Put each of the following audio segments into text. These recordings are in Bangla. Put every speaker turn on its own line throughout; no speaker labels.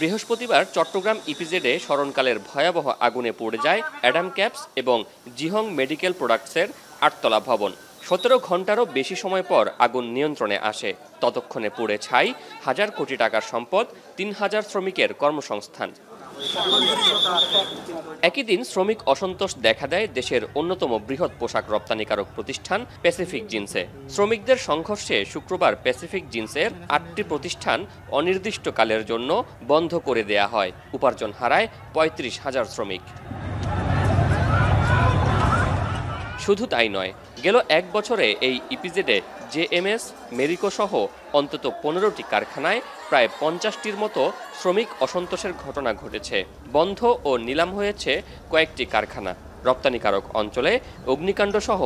বৃহস্পতিবার চট্টগ্রাম ইপিজেডে স্মরণকালের ভয়াবহ আগুনে পড়ে যায় অ্যাডাম ক্যাপস এবং জিহং মেডিকেল প্রোডাক্টসের ৮তলা ভবন। ১৭ ঘন্টারও বেশি সময় পর আগুন নিয়ন্ত্রণে আসে। ততক্ষণে পুড়ে ছাই হাজার কোটি টাকার সম্পদ, ৩,০০০ শ্রমিকের কর্মসংস্থান। একই দিন শ্রমিক অসন্তোষ দেখা দেয় দেশের অন্যতম বৃহৎ পোশাক রপ্তানিকারক প্রতিষ্ঠান প্যাসিফিক জিন্সে। শ্রমিকদের সংঘর্ষে শুক্রবার প্যাসিফিক জিন্সের ৮টি প্রতিষ্ঠান অনির্দিষ্টকালের জন্য বন্ধ করে দেয়া হয়। উপার্জন হারায় ৩৫,০০০ শ্রমিক। শুধু তাই নয়, গেল এক বছরে এই ইপিজেডে জেএমএস, মেরিকো সহ অন্তত ১৫টি কারখানায় প্রায় ৫০টির মতো শ্রমিক অসন্তোষের ঘটনা ঘটেছে। বন্ধ ও নিলাম হয়েছে কয়েকটি কারখানা। রপ্তানিকারক অঞ্চলে অগ্নিকাণ্ড সহ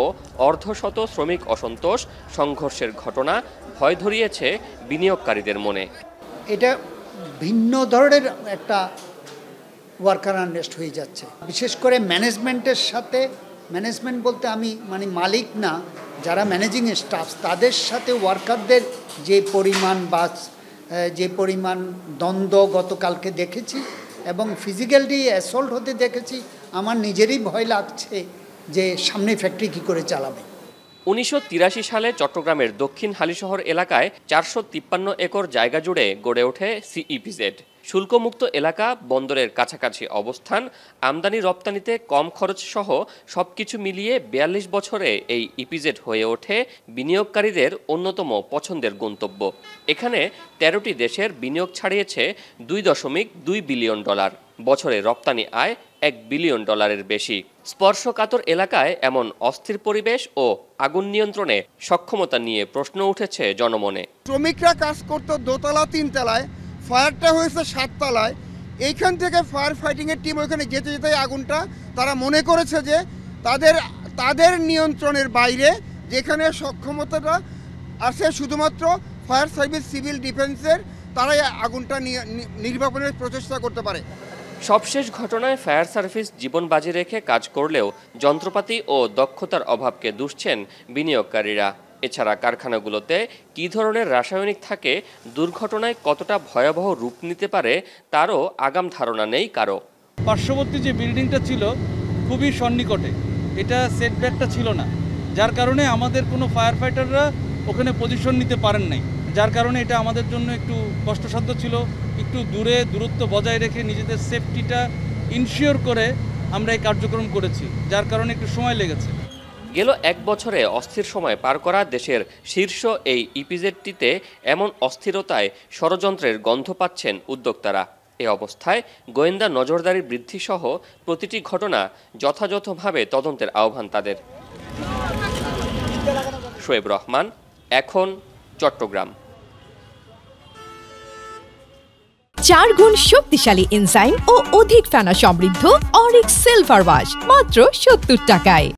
অর্ধশত শ্রমিক অসন্তোষ, সংঘর্ষের ঘটনা ভয় ধরিয়েছে বিনিয়োগকারীদের মনে।
এটা ভিন্ন ধরনের একটা ওয়ার্কার আনরেস্ট হয়ে যাচ্ছে, বিশেষ করে ম্যানেজমেন্টের সাথে। ম্যানেজমেন্ট বলতে আমি মালিক না, যারা ম্যানেজিং স্টাফ তাদের সাথে ওয়ার্কারদের যে পরিমাণ দ্বন্দ্ব গতকালকে দেখেছি এবং ফিজিক্যালি অ্যাসল্ট হতে দেখেছি, আমার নিজেরই ভয় লাগছে যে সামনে ফ্যাক্টরি কী করে চালাবে।
১৯৮৩ সালে চট্টগ্রামের দক্ষিণ হালিশহর এলাকায় ৪৫৩ একর জায়গা জুড়ে গড়ে ওঠে সিইপিজেড। শুল্কমুক্ত এলাকা, বন্দরের কাছাকাছি অবস্থান, আমদানি রপ্তানিতে কম খরচ সহ সবকিছু মিলিয়ে ৪২ বছরে এই ইপিজেড হয়ে ওঠে বিনিয়োগকারীদের অন্যতম পছন্দের গন্তব্য। এখানে ১৩টি দেশের বিনিয়োগ ছাড়িয়েছে $২.২ বিলিয়ন। বছরে রপ্তানি আয় $১ বিলিয়ন বেশি। স্পর্শকাতর এলাকায় এমন অস্থির পরিবেশ ও আগুন নিয়ন্ত্রণে সক্ষমতা নিয়ে প্রশ্ন উঠেছে জনমনে।
শ্রমিকরা কাজ করতো দোতলা, তিনতলায়, ফায়ারটা হয়েছে ৭ তলায়। এইখান থেকে ফায়ার ফাইটিংয়ের টিম ওইখানে যেতে যেতে আগুনটা তারা মনে করেছে যে তাদের নিয়ন্ত্রণের বাইরে, যেখানে সক্ষমতাটা আছে শুধুমাত্র ফায়ার সার্ভিস, সিভিল ডিফেন্সের, তারাই আগুনটা নির্বাপনের প্রচেষ্টা করতে পারে।
সবশেষ ঘটনায় ফায়ার সার্ভিস জীবন বাজি রেখে কাজ করলেও যন্ত্রপাতি ও দক্ষতার অভাবকে দুষছেন বিনিয়োগকারীরা। এছাড়া কারখানাগুলোতে কী ধরনের রাসায়নিক থাকে, দুর্ঘটনায় কতটা ভয়াবহ রূপ নিতে পারে তারও আগাম ধারণা নেই কারো।
পার্শ্ববর্তী যে বিল্ডিংটা ছিল খুবই সন্নিকটে, এটা সেটব্যাকটা ছিল না, যার কারণে আমাদের কোনো ফায়ার ফাইটাররা ওখানে পজিশন নিতে পারেন নাই, যার কারণে এটা আমাদের জন্য একটু কষ্টসাধ্য ছিল। একটু দূরত্ব বজায় রেখে নিজেদের সেফটিটা ইনশিওর করে আমরা এই কার্যক্রম করেছি, যার কারণে একটু সময় লেগেছে।
গেল এক বছরে অস্থির সময় পার করা দেশের শীর্ষ এই ইপিজেডটিতে এমন অস্থিরতায় ষড়যন্ত্রের গন্ধ পাচ্ছেন উদ্যোক্তারা। এ অবস্থায় গোয়েন্দা নজরদারি বৃদ্ধি সহ প্রতিটি ঘটনা যথাযথভাবে তদন্তের আহ্বান তাদের। শোয়েব রহমান, এখন, চট্টগ্রাম।
৪ গুণ শক্তিশালী এনজাইম ও অধিক ফেনা সমৃদ্ধ অরিক সিলভার ওয়াশ মাত্র ৭০ টাকায়।